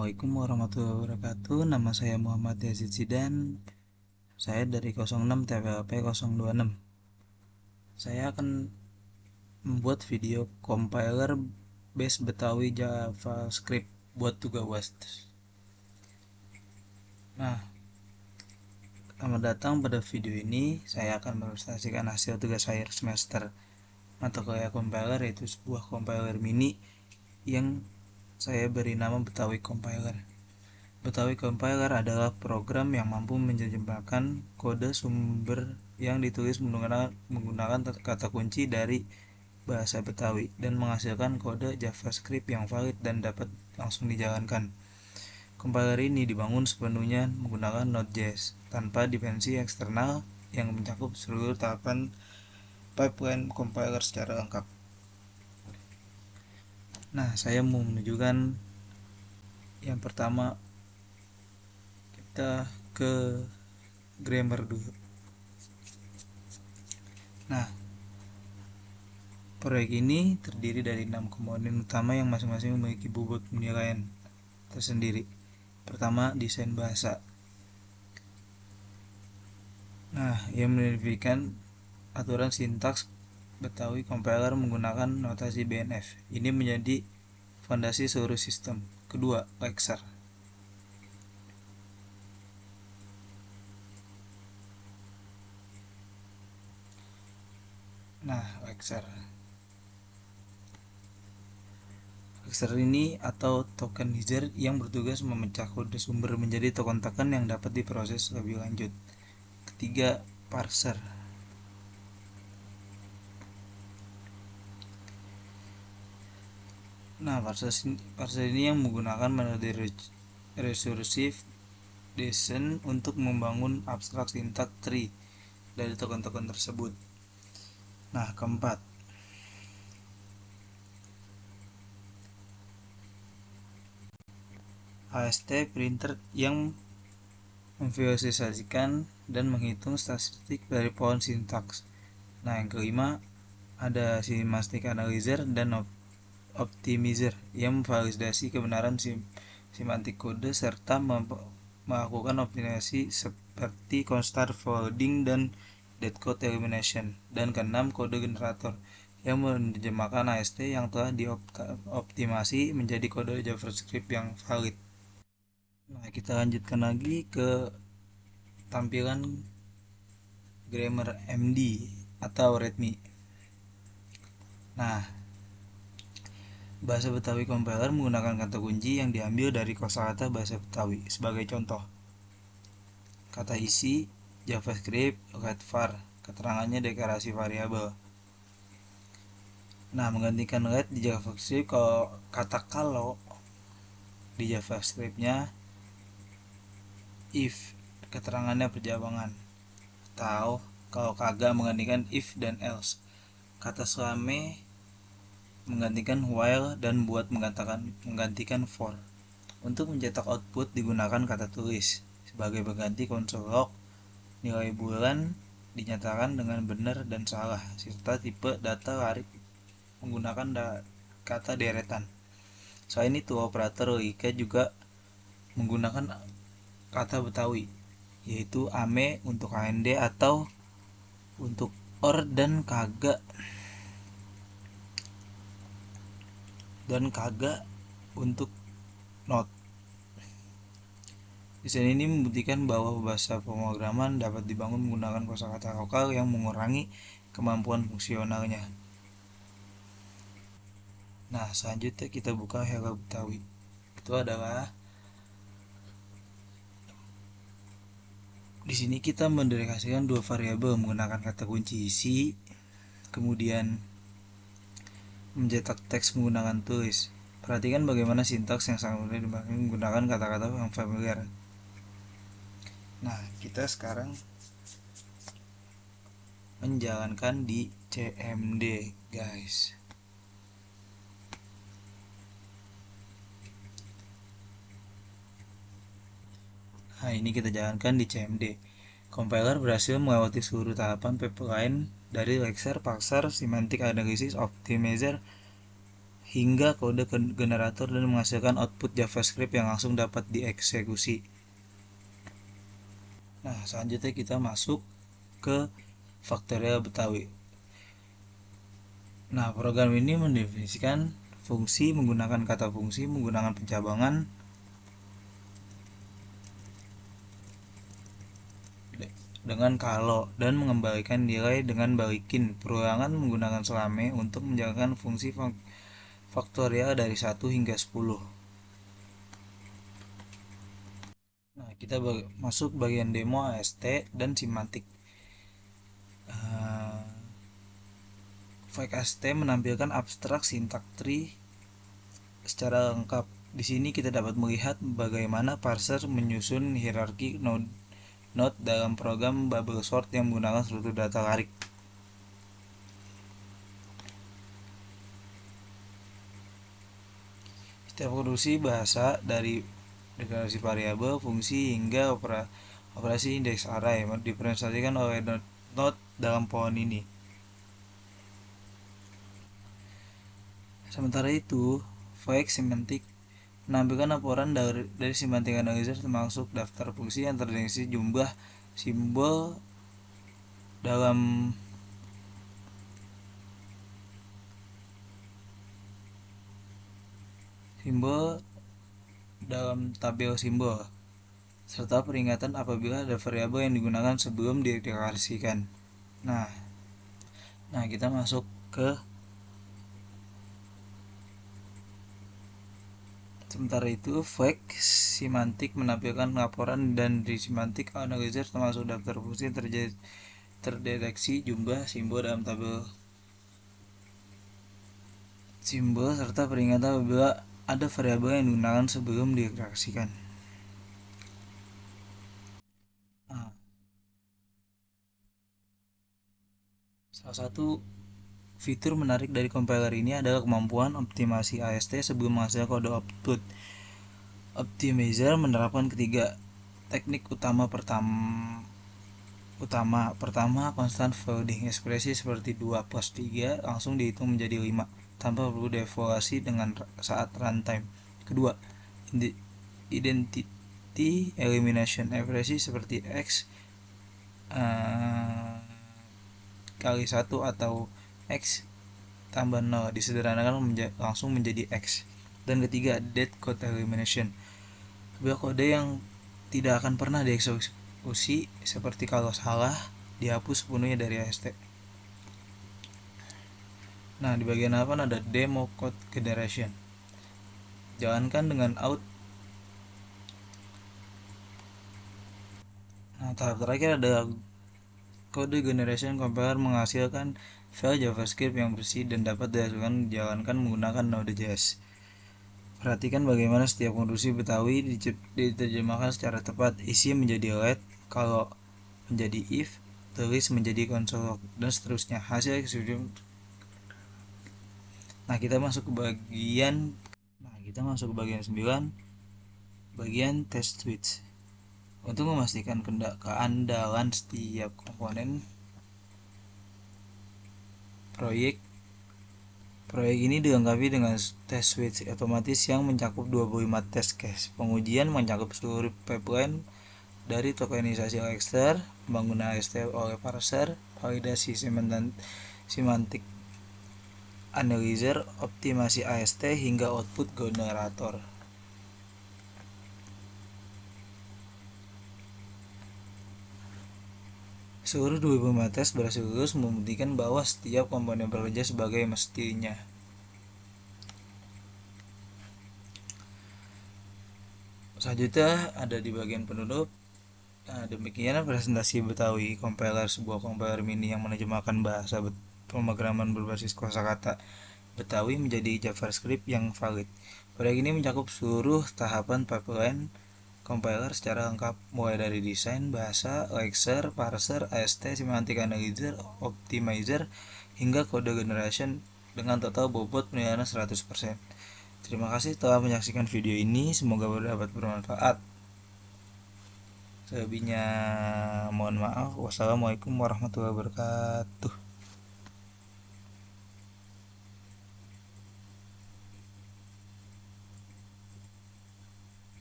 Assalamualaikum warahmatullahi wabarakatuh. Nama saya Muhammad Yazid Zidan. Saya dari 06 TPLP 026. Saya akan membuat video compiler base Betawi JavaScript buat tugas UAS. Nah, selamat datang pada video ini. Saya akan merepresentasikan hasil tugas akhir semester mata kuliah compiler, yaitu sebuah compiler mini yang saya beri nama Betawi Compiler. Betawi Compiler adalah program yang mampu menerjemahkan kode sumber yang ditulis menggunakan kata kunci dari bahasa Betawi dan menghasilkan kode JavaScript yang valid dan dapat langsung dijalankan. Compiler ini dibangun sepenuhnya menggunakan Node.js tanpa dependensi eksternal yang mencakup seluruh tahapan pipeline compiler secara lengkap. Nah, saya mau menunjukkan yang pertama, kita ke grammar dulu. Nah, proyek ini terdiri dari 6 komponen utama yang masing-masing memiliki bobot penilaian tersendiri. Pertama, desain bahasa. Nah, yang mendefinisikan aturan sintaks Betawi Compiler menggunakan notasi BNF. Ini menjadi fondasi seluruh sistem. Kedua, lexer. Nah, lexer ini atau tokenizer yang bertugas memecah kode sumber menjadi token-token yang dapat diproses lebih lanjut. Ketiga, parser. Nah, parser ini yang menggunakan metode recursive design untuk membangun abstrak syntax tree dari token-token tersebut. Nah, keempat, AST printer yang memvisualisasikan dan menghitung statistik dari pohon sintaks. Nah, yang kelima, ada semantic analyzer dan optimizer yang memvalidasi kebenaran semantik kode serta melakukan optimasi seperti constant forwarding dan deadcode elimination. Dan keenam, kode generator yang menerjemahkan AST yang telah dioptimasi menjadi kode JavaScript yang valid. Nah, kita lanjutkan lagi ke tampilan grammar MD atau readme. Nah, bahasa Betawi Compiler menggunakan kata kunci yang diambil dari kosakata bahasa Betawi. Sebagai contoh, kata isi JavaScript get var, keterangannya deklarasi variabel. Nah, menggantikan let di JavaScript, kalau di JavaScript-nya if, keterangannya perjabangan. Atau kalau kagak, menggantikan if dan else. Kata selame menggantikan while dan buat menggantikan for. Untuk mencetak output digunakan kata tulis sebagai pengganti konsol log. Nilai bulan dinyatakan dengan benar dan salah serta tipe data lari menggunakan kata deretan. Selain itu, operator logika juga menggunakan kata Betawi, yaitu ame untuk AND atau untuk or dan kagak untuk not. Desain ini membuktikan bahwa bahasa pemrograman dapat dibangun menggunakan kosakata lokal yang mengurangi kemampuan fungsionalnya. Nah, selanjutnya kita buka Hello Betawi. Itu adalah di sini kita mendedikasikan dua variabel menggunakan kata kunci isi, kemudian mencetak teks menggunakan tulis. Perhatikan bagaimana sintaks yang sangat mudah dipakai menggunakan kata-kata yang familiar. Nah, kita sekarang menjalankan di CMD, guys. Nah, ini kita jalankan di CMD. Compiler berhasil melewati seluruh tahapan pipeline dari lexer, parser, semantic analysis, optimizer, hingga kode generator dan menghasilkan output JavaScript yang langsung dapat dieksekusi. Nah, selanjutnya kita masuk ke Factorial Betawi. Nah, program ini mendefinisikan fungsi menggunakan kata fungsi, menggunakan pencabangan dengan kalau dan mengembalikan nilai dengan balikin perulangan menggunakan selame untuk menjalankan fungsi faktorial dari 1 hingga 10. Nah, kita masuk bagian demo AST dan semantik. File AST menampilkan abstrak syntax tree secara lengkap. Di sini kita dapat melihat bagaimana parser menyusun hierarki node dalam program bubble sort yang menggunakan struktur data larik. Setiap produksi bahasa dari deklarasi variabel, fungsi hingga operasi indeks array dipresentasikan oleh node dalam pohon ini. Sementara itu, file semantik menampilkan laporan dari semantic analyzer termasuk daftar fungsi yang terdeteksi jumlah simbol dalam tabel simbol serta peringatan apabila ada variabel yang digunakan sebelum dideklarasikan. Nah, kita masuk ke sementara itu, flag semantik menampilkan laporan dan di semantic analyzer termasuk daftar fungsi terdeteksi jumlah simbol dalam tabel simbol serta peringatan apabila ada variabel yang digunakan sebelum dideklarasikan. Salah satu fitur menarik dari compiler ini adalah kemampuan optimasi AST sebelum menghasilkan kode output. Optimizer menerapkan ketiga teknik utama. Pertama, constant folding, ekspresi seperti 2 plus 3 langsung dihitung menjadi 5 tanpa perlu dievaluasi dengan saat runtime. Kedua, identity elimination, ekspresi seperti x kali 1 atau x tambah 0 disederhanakan langsung menjadi x. Dan ketiga, dead code elimination, sebuah kode yang tidak akan pernah dieksekusi seperti kalau salah dihapus sepenuhnya dari AST. Nah, di bagian halaman ada demo code generation. Jalankan dengan out. Nah, tahap terakhir adalah kode generation. Compiler menghasilkan file JavaScript yang bersih dan dapat dijalankan menggunakan Node.js. Perhatikan bagaimana setiap konstruksi Betawi diterjemahkan secara tepat. Isi menjadi let, kalau menjadi if, tulis menjadi console, dan seterusnya. Hasil eksekusi. Nah, kita masuk ke bagian 9, bagian test switch. Untuk memastikan keandalan setiap komponen proyek ini dilengkapi dengan test switch otomatis yang mencakup 25 test case. Pengujian mencakup seluruh pipeline dari tokenisasi Elixir, pembangunan AST oleh parser, validasi semantic analyzer, optimasi AST hingga output generator. Seluruh 25 tes berhasil lulus, membuktikan bahwa setiap komponen bekerja sebagai mestinya. Selanjutnya ada di bagian penutup. Nah, demikian presentasi Betawi compiler, sebuah compiler mini yang menerjemahkan bahasa pemrograman berbasis kosakata Betawi menjadi JavaScript yang valid. Proyek ini mencakup seluruh tahapan pipeline compiler secara lengkap, mulai dari desain, bahasa, Elixir, parser, AST, semantic analyzer, optimizer, hingga kode generation dengan total bobot penilaian 100%. Terima kasih telah menyaksikan video ini, semoga dapat bermanfaat. Selebihnya mohon maaf. Wassalamualaikum warahmatullahi wabarakatuh.